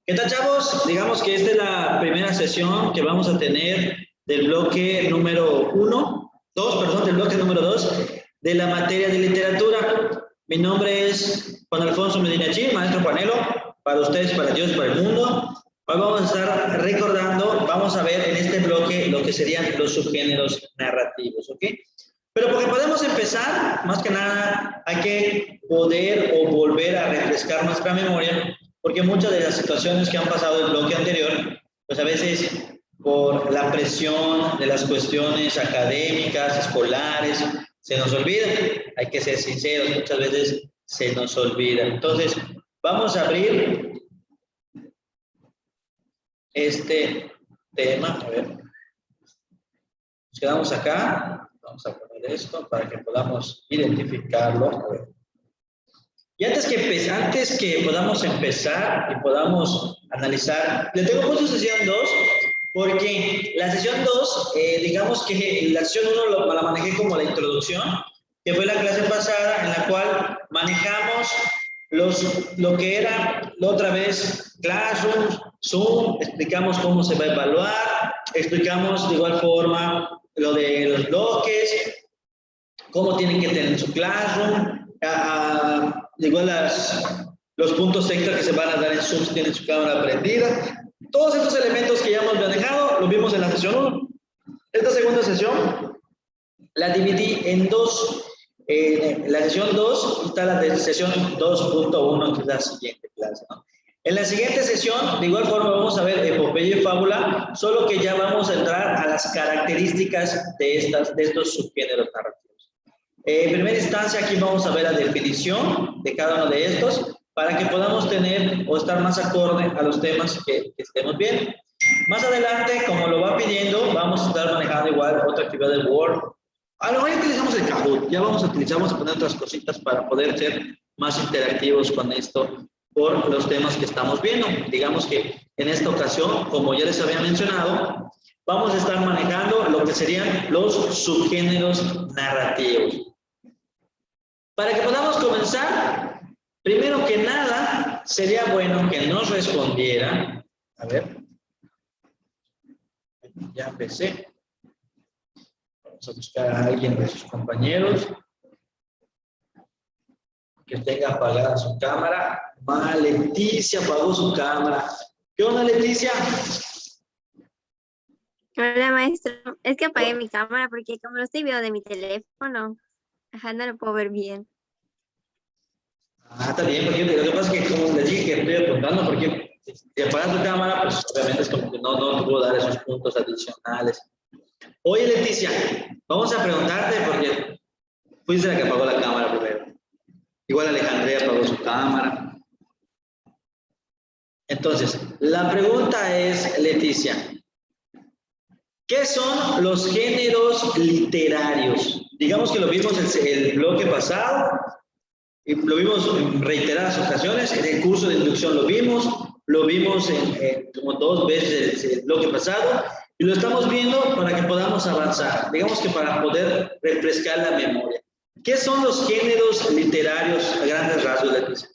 ¿Qué tal, chavos? Digamos que esta es la primera sesión que vamos a tener del bloque número 2, perdón, del bloque número 2 de la materia de literatura. Mi nombre es Juan Alfonso Medina Gil, maestro Juanelo, para ustedes, para Dios, para el mundo. Hoy vamos a estar recordando, vamos a ver en este bloque lo que serían los subgéneros narrativos, ¿ok? Pero porque podemos empezar, más que nada, hay que poder o volver a refrescar nuestra memoria, porque muchas de las situaciones que han pasado el bloque anterior, pues a veces por la presión de las cuestiones académicas, escolares, se nos olvida. Hay que ser sinceros, muchas veces se nos olvida. Entonces, vamos a abrir este tema. A ver, nos quedamos acá. Vamos a poner esto para que podamos identificarlo. A ver. Y antes que podamos empezar y podamos analizar, le tengo puesto sesión 2, porque la sesión 2, digamos que la sesión 1 la manejé como la introducción, que fue la clase pasada en la cual manejamos lo que era la otra vez Classroom, Zoom, explicamos cómo se va a evaluar, explicamos de igual forma lo de los bloques, cómo tienen que tener su Classroom, igual los puntos extra que se van a dar en Zoom si tienen su cámara prendida. Todos estos elementos que ya hemos manejado, los vimos en la sesión 1. Esta segunda sesión la dividí en dos. En la sesión 2 está la de sesión 2.1, que es la siguiente clase, ¿no? En la siguiente sesión, de igual forma, vamos a ver epopeya y fábula, solo que ya vamos a entrar a las características de estos subgéneros narrativos. En primera instancia, aquí vamos a ver la definición de cada uno de estos para que podamos tener o estar más acorde a los temas que estemos viendo. Más adelante, como lo va pidiendo, vamos a estar manejando igual otra actividad del Word. A lo mejor utilizamos el Kahoot, ya vamos a poner otras cositas para poder ser más interactivos con esto por los temas que estamos viendo. Digamos que en esta ocasión, como ya les había mencionado, vamos a estar manejando lo que serían los subgéneros narrativos. Para que podamos comenzar, primero que nada, sería bueno que nos respondiera. A ver. Ya empecé. Vamos a buscar a alguien de sus compañeros que tenga apagada su cámara. Leticia apagó su cámara. ¿Qué onda, Leticia? Hola, maestro. Es que apagué mi cámara porque como lo estoy viendo de mi teléfono, no lo puedo ver bien. Está bien, porque lo que pasa es que como les dije que estoy apuntando, porque si apagas tu cámara, pues obviamente es como que no te puedo dar esos puntos adicionales. Oye, Leticia, vamos a preguntarte porque fuiste la que apagó la cámara primero. Igual Alejandría apagó su cámara. Entonces, la pregunta es, Leticia, ¿qué son los géneros literarios? Digamos que lo vimos el bloque pasado, y lo vimos en reiteradas ocasiones, en el curso de inducción lo vimos como 2 veces el bloque pasado, y lo estamos viendo para que podamos avanzar, digamos que para poder refrescar la memoria. ¿Qué son los géneros literarios a grandes rasgos, Leticia?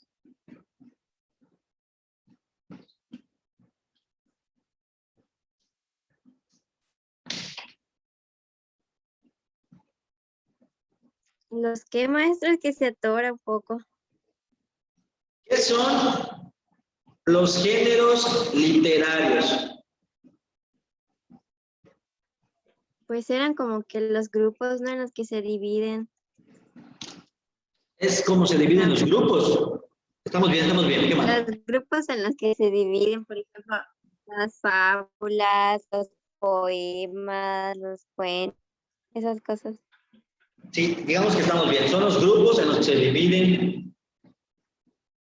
¿Los qué, maestro? Es que se atora un poco. ¿Qué son los géneros literarios? Pues eran como que los grupos, ¿no? En los que se dividen. Es como se dividen los grupos. Estamos bien. ¿Qué más? Los grupos en los que se dividen, por ejemplo, las fábulas, los poemas, los cuentos, esas cosas. Sí, digamos que estamos bien. Son los grupos en los que se dividen.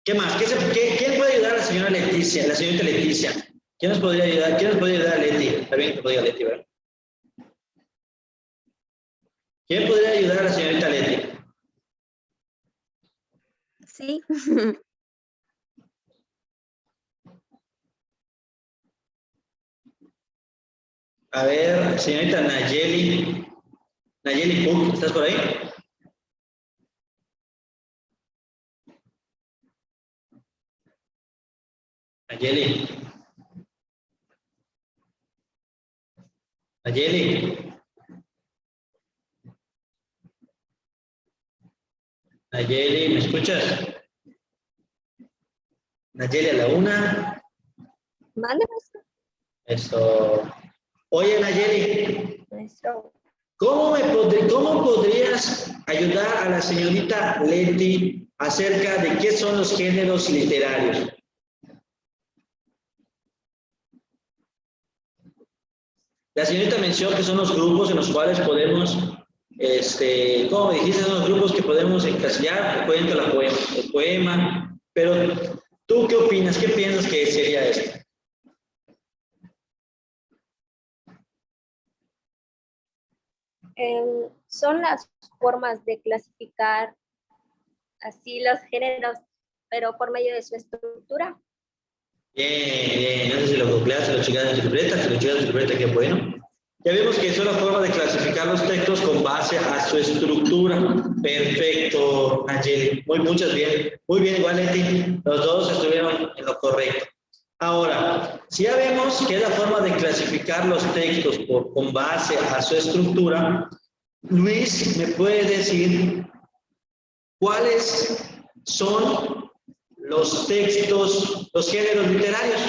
¿Qué más? ¿Quién puede ayudar a la señora Leticia, la señorita Leticia? ¿Quién nos podría ayudar? ¿Quién nos puede ayudar a Leti? Está bien que podría Leti, ¿verdad? ¿Quién podría ayudar a la señorita Leti? Sí. A ver, señorita Nayeli. Nayeli Puk, ¿estás por ahí? Nayeli. Nayeli. Nayeli, ¿me escuchas? Nayeli a la una. Mande, Eso. Oye, Nayeli, maestro. ¿cómo podrías ayudar a la señorita Leti acerca de qué son los géneros literarios? La señorita mencionó que son los grupos en los cuales podemos, ¿cómo dijiste? Son los grupos que podemos encasillar, el cuento, el poema, pero ¿tú qué opinas? ¿Qué piensas que sería esto? Son las formas de clasificar así los géneros, pero por medio de su estructura. Bien, no sé si lo googleaste, lo checaste en tu libreta, si lo checaste en tu libreta, qué bueno. Ya vimos que son la forma de clasificar los textos con base a su estructura. Perfecto, Nayeli. Muy bien, igual Leti. Los dos estuvieron en lo correcto. Ahora, si ya vemos que es la forma de clasificar los textos con base a su estructura, Luis, ¿me puede decir cuáles son los textos, los géneros literarios?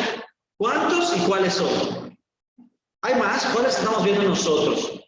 ¿Cuántos y cuáles son? ¿Hay más? ¿Cuáles estamos viendo nosotros?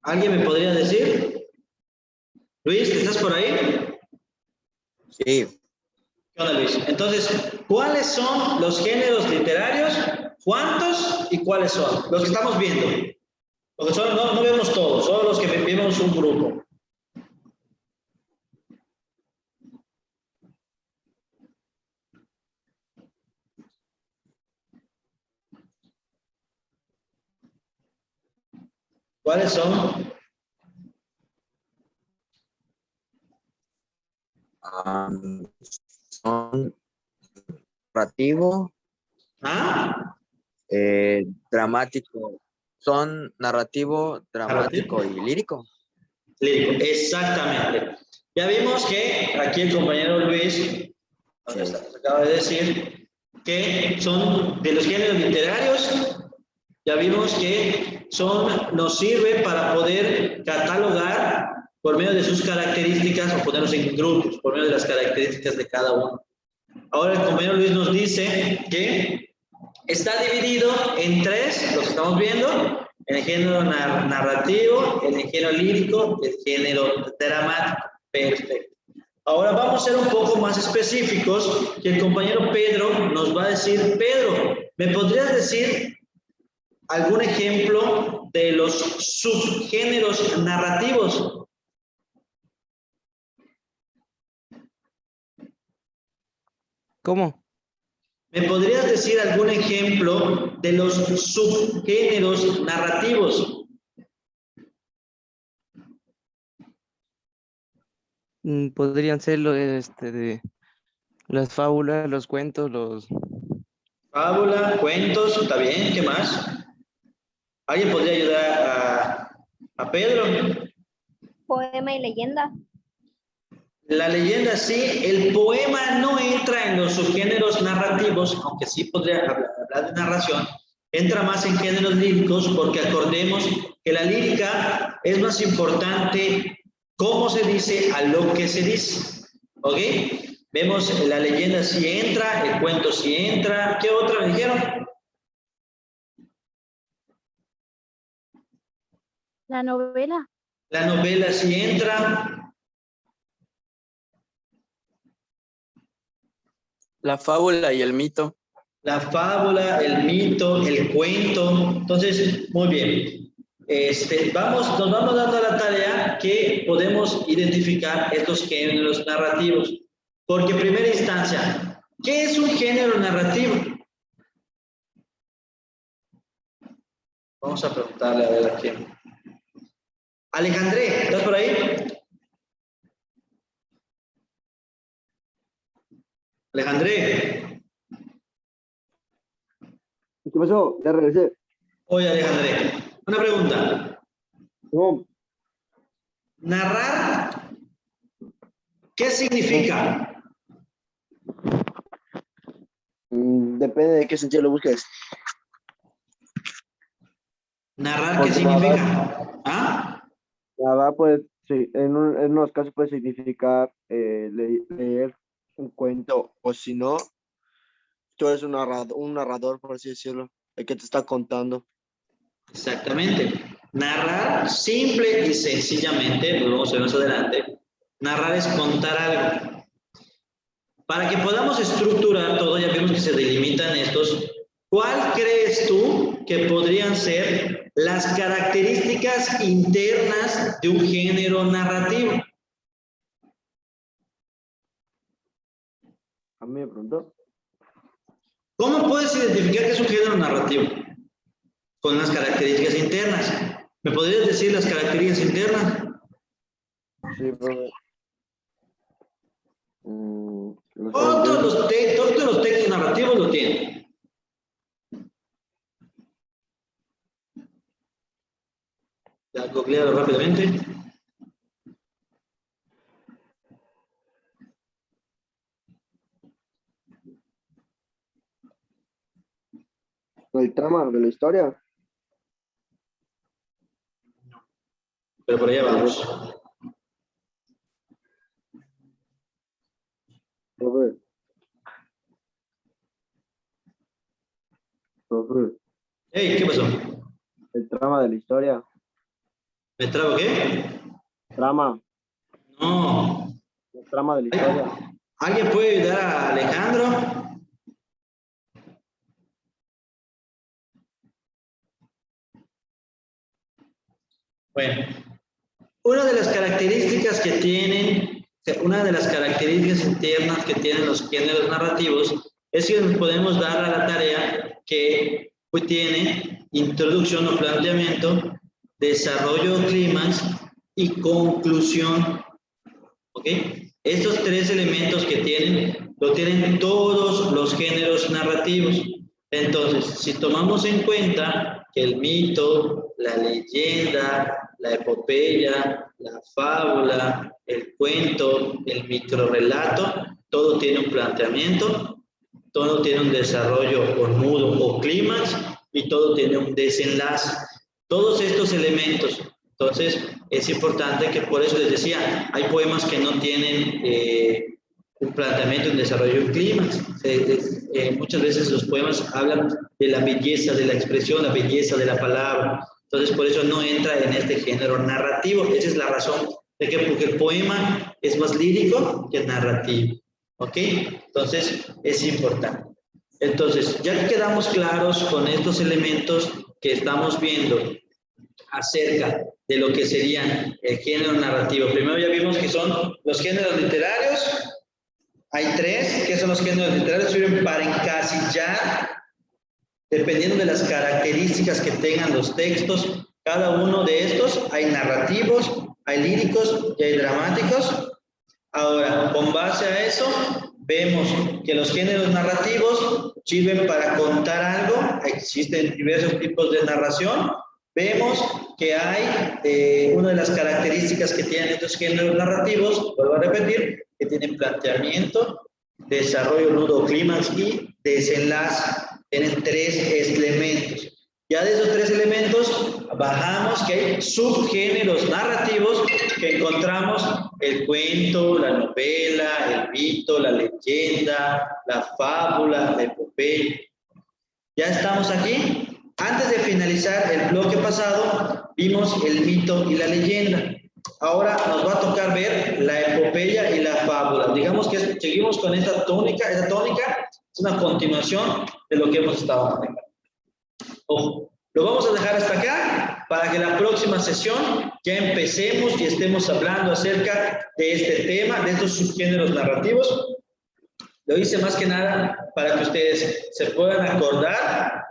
¿Alguien me podría decir? Luis, ¿estás por ahí? Sí, ¿Qué onda, Luis? Entonces, ¿cuáles son los géneros literarios? ¿Cuántos y cuáles son? Los que estamos viendo. Porque no vemos todos, solo los que vemos un grupo. ¿Cuáles son? son narrativo, ¿Ah? dramático, son narrativo, dramático y lírico. Lírico, exactamente. Ya vimos que aquí el compañero Luis nos acaba de decir que son de los géneros literarios. Ya vimos que nos sirve para poder catalogar por medio de sus características o ponerlos en grupos, por medio de las características de cada uno. Ahora el compañero Luis nos dice que está dividido en tres, lo que estamos viendo, en el género narrativo, en el género lírico y el género dramático. Perfecto. Ahora vamos a ser un poco más específicos, que el compañero Pedro nos va a decir, Pedro, ¿me podrías decir algún ejemplo de los subgéneros narrativos? ¿Cómo? ¿Me podrías decir algún ejemplo de los subgéneros narrativos? Podrían ser de las fábulas, los cuentos, los... Fábula, cuentos, está bien, ¿qué más? ¿Alguien podría ayudar a Pedro? Poema y leyenda. La leyenda sí, el poema no entra en los subgéneros narrativos, aunque sí podría hablar de narración, entra más en géneros líricos porque acordemos que la lírica es más importante cómo se dice a lo que se dice, ¿ok? Vemos la leyenda sí entra, el cuento sí entra, ¿qué otra me dijeron? La novela. La novela sí entra. La fábula y el mito. La fábula, el mito, el cuento. Entonces, muy bien. Nos vamos dando a la tarea que podemos identificar estos géneros narrativos. Porque en primera instancia, ¿Qué es un género narrativo? Vamos a preguntarle a ver a quién. Alejandré, ¿estás por ahí? Alejandré. ¿Qué pasó? Ya regresé. Oye, Alejandré, una pregunta. No, Narrar, ¿qué significa? depende de qué sentido lo busques. Narrar, ¿qué Porque significa? ¿Ah? la verdad, pues, sí, en unos casos puede significar leer un cuento, o si no, tú eres un narrador, por así decirlo, el que te está contando. Exactamente. Narrar, simple y sencillamente, lo vamos a ver más adelante, narrar es contar algo. Para que podamos estructurar todo, ya vimos que se delimitan estos. ¿Cuál crees tú que podrían ser las características internas de un género narrativo? A mí me preguntó. ¿Cómo puedes identificar que es un género narrativo? Con las características internas. ¿Me podrías decir las características internas? Sí, profe. Los Todos los textos narrativos lo tienen. Ya, googlealo rápidamente. el trama de la historia. Pero por allá vamos. Profe. Profe. Hey, ¿qué pasó? El trama de la historia. ¿Me trabo qué? Trama. No. La trama de la historia. ¿Alguien puede ayudar a Alejandro? Bueno, una de las características internas que tienen los géneros narrativos es que nos podemos dar a la tarea que tiene introducción o planteamiento, desarrollo o clímax y conclusión. ¿Ok? Estos tres elementos que tienen, lo tienen todos los géneros narrativos. Entonces, si tomamos en cuenta que el mito, la leyenda, la epopeya, la fábula, el cuento, el microrrelato, todo tiene un planteamiento, todo tiene un desarrollo o nudo o clímax y todo tiene un desenlace. Todos estos elementos. Entonces, es importante que por eso les decía, hay poemas que no tienen un planteamiento, un desarrollo, un clímax. Muchas veces los poemas hablan de la belleza de la expresión, la belleza de la palabra. Entonces, por eso no entra en este género narrativo. Esa es la razón de que porque el poema es más lírico que narrativo. ¿Ok? Entonces, es importante. Entonces, ya que quedamos claros con estos elementos que estamos viendo acerca de lo que sería el género narrativo. Primero ya vimos que son los géneros literarios. Hay tres, que son los géneros literarios, sirven para encasillar, dependiendo de las características que tengan los textos. Cada uno de estos, hay narrativos, hay líricos y hay dramáticos. Ahora, con base a eso, vemos que los géneros narrativos sirven para contar algo. Existen diversos tipos de narración. Vemos que hay una de las características que tienen estos géneros narrativos, vuelvo a repetir, que tienen planteamiento, desarrollo, nudo, clímax y desenlace. Tienen tres elementos. Ya de esos tres elementos bajamos que hay subgéneros narrativos que encontramos el cuento, la novela, el mito, la leyenda, la fábula, la epopeya. ¿Ya estamos aquí? Antes de finalizar el bloque pasado, vimos el mito y la leyenda. Ahora nos va a tocar ver la epopeya y la fábula. Digamos que seguimos con esta tónica. Esta tónica es una continuación de lo que hemos estado manejando. Ojo, lo vamos a dejar hasta acá para que la próxima sesión ya empecemos y estemos hablando acerca de este tema, de estos subgéneros narrativos. Lo hice más que nada para que ustedes se puedan acordar,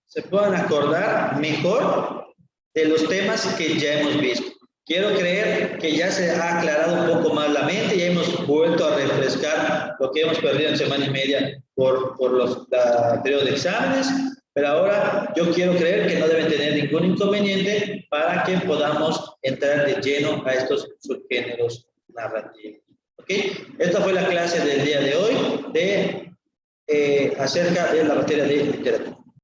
se puedan acordar mejor de los temas que ya hemos visto. Quiero creer que ya se ha aclarado un poco más la mente, ya hemos vuelto a refrescar lo que hemos perdido en semana y media por los periodos de exámenes, pero ahora yo quiero creer que no deben tener ningún inconveniente para que podamos entrar de lleno a estos subgéneros narrativos. ¿Ok? Esta fue la clase del día de hoy acerca de la materia de literatura.